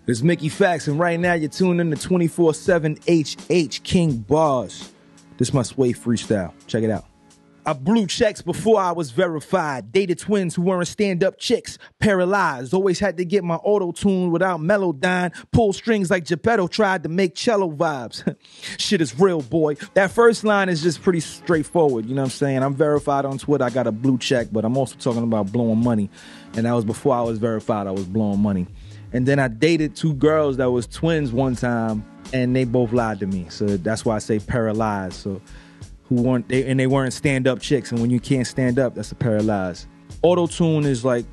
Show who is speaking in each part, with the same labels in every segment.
Speaker 1: It's Mickey Factz, and right now you're tuned in to 24/7 HH King Bars. This my Sway freestyle. Check it out. I blew checks before I was verified. Dated twins who weren't stand-up chicks. Paralyzed. Always had to get my auto-tune without melodyne. Pull strings like Geppetto tried to make cello vibes. Shit is real, boy. That first line is just pretty straightforward. You know what I'm saying? I'm verified on Twitter. I got a blue check, but I'm also talking about blowing money. And that was before I was verified. I was blowing money. And then I dated two girls that was twins one time, and they both lied to me. So that's why I say paralyzed. So they weren't stand-up chicks, and when you can't stand up, that's a paralyzed. Auto-tune is like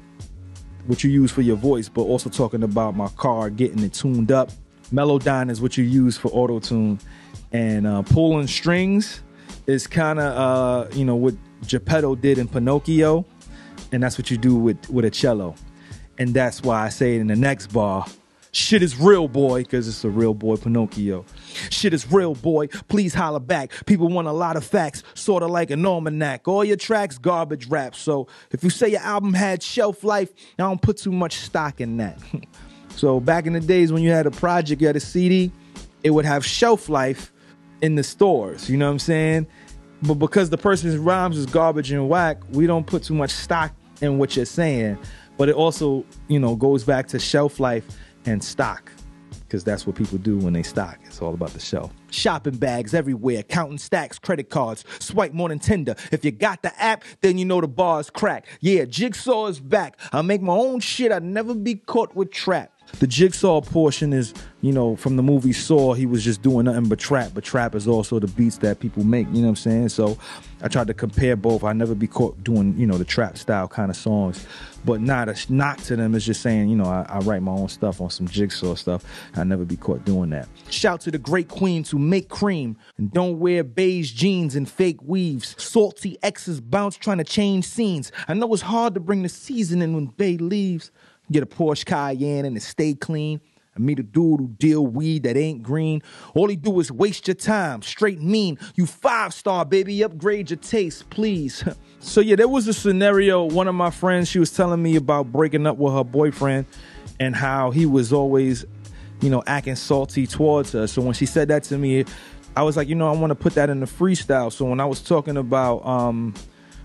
Speaker 1: what you use for your voice, but also talking about my car, getting it tuned up. Melodyne is what you use for auto-tune. And pulling strings is kind of, what Geppetto did in Pinocchio, and that's what you do with a cello. And that's why I say it in the next bar. Shit is real, boy, because it's a real boy Pinocchio. Shit is real, boy. Please holler back. People want a lot of facts, sort of like an almanac. All your tracks, garbage rap. So if you say your album had shelf life, I don't put too much stock in that. So back in the days when you had a project, you had a CD, it would have shelf life in the stores. You know what I'm saying? But because the person's rhymes is garbage and whack, we don't put too much stock in what you're saying. But it also, goes back to shelf life and stock, because that's what people do when they stock. It's all about the shelf. Shopping bags everywhere, counting stacks, credit cards, swipe more than Tinder. If you got the app, then you know the bar's crack. Yeah, Jigsaw is back. I make my own shit. I'd never be caught with trap. The Jigsaw portion is, from the movie Saw, he was just doing nothing but trap. But trap is also the beats that people make, you know what I'm saying? So I tried to compare both. I never be caught doing, the trap style kind of songs. But not a knock to them. It's just saying, I write my own stuff on some Jigsaw stuff. I never be caught doing that. Shout to the great queens who make cream and don't wear beige jeans and fake weaves. Salty exes bounce trying to change scenes. I know it's hard to bring the seasoning when Bay leaves. Get a Porsche Cayenne and it stay clean. I meet a dude who deal weed that ain't green. All he do is waste your time, straight mean. You 5-star, baby, upgrade your taste, please. So yeah, there was a scenario. One of my friends, she was telling me about breaking up with her boyfriend and how he was always, acting salty towards her. So when she said that to me, I was like, I want to put that in the freestyle. So when I was talking about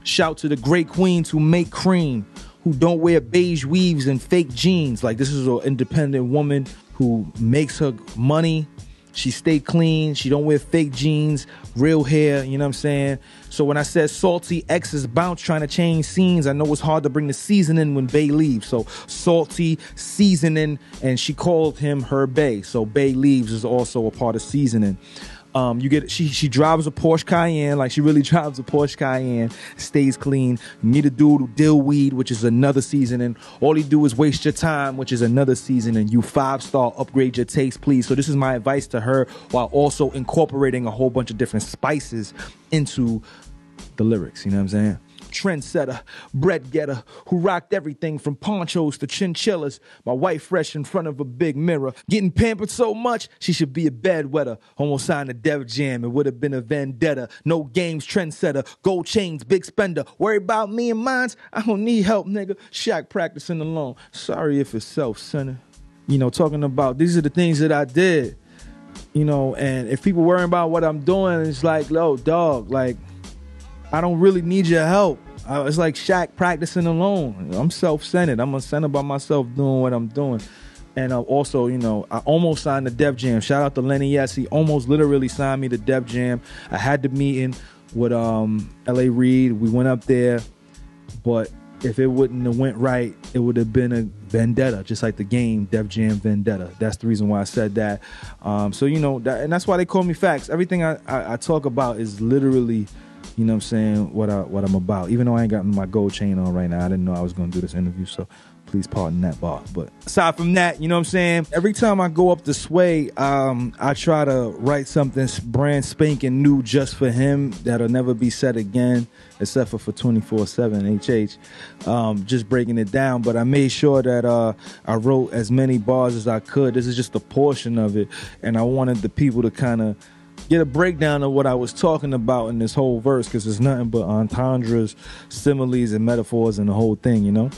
Speaker 1: shout to the great queens who make cream, who don't wear beige weaves and fake jeans. Like, this is an independent woman who makes her money. She stay clean. She don't wear fake jeans, real hair, you know what I'm saying? So when I said salty exes bounce trying to change scenes, I know it's hard to bring the seasoning when Bay leaves. So salty, seasoning, and she called him her Bay. So Bay leaves is also a part of seasoning. She drives a Porsche Cayenne, like she really drives a Porsche Cayenne, stays clean. You meet a dude who deal weed, which is another seasoning. All he do is waste your time, which is another seasoning. You 5-star, upgrade your taste, please. So this is my advice to her, while also incorporating a whole bunch of different spices into the lyrics, you know what I'm saying? Trendsetter, bread getter, who rocked everything from ponchos to chinchillas. My wife fresh in front of a big mirror, getting pampered so much she should be a bedwetter. Almost signed a Def Jam, it would have been a vendetta. No games, trendsetter, gold chains, big spender. Worry about me and mines, I don't need help, nigga. Shaq practicing alone. Sorry if it's self-centered. Talking about these are the things that I did. And if people worrying about what I'm doing, it's like, yo, dog, like, I don't really need your help. It's like Shaq practicing alone. I'm self-centered. I'm centered by myself doing what I'm doing. And also, I almost signed the Def Jam. Shout out to Lenny S. He almost literally signed me to Def Jam. I had the meeting with L.A. Reid. We went up there. But if it wouldn't have went right, it would have been a vendetta, just like the game Def Jam Vendetta. That's the reason why I said that. So, and that's why they call me Factz. Everything I talk about is literally... You know what I'm saying, what I'm about. Even though I ain't got my gold chain on right now, I didn't know I was going to do this interview, so please pardon that bar. But aside from that, you know what I'm saying, every time I go up to Sway, I try to write something brand spanking new just for him that'll never be said again, except for 24/7 HH. Just breaking it down, but I made sure that I wrote as many bars as I could. This is just a portion of it, and I wanted the people to kind of get a breakdown of what I was talking about in this whole verse, because there's nothing but entendres, similes, and metaphors in the whole thing,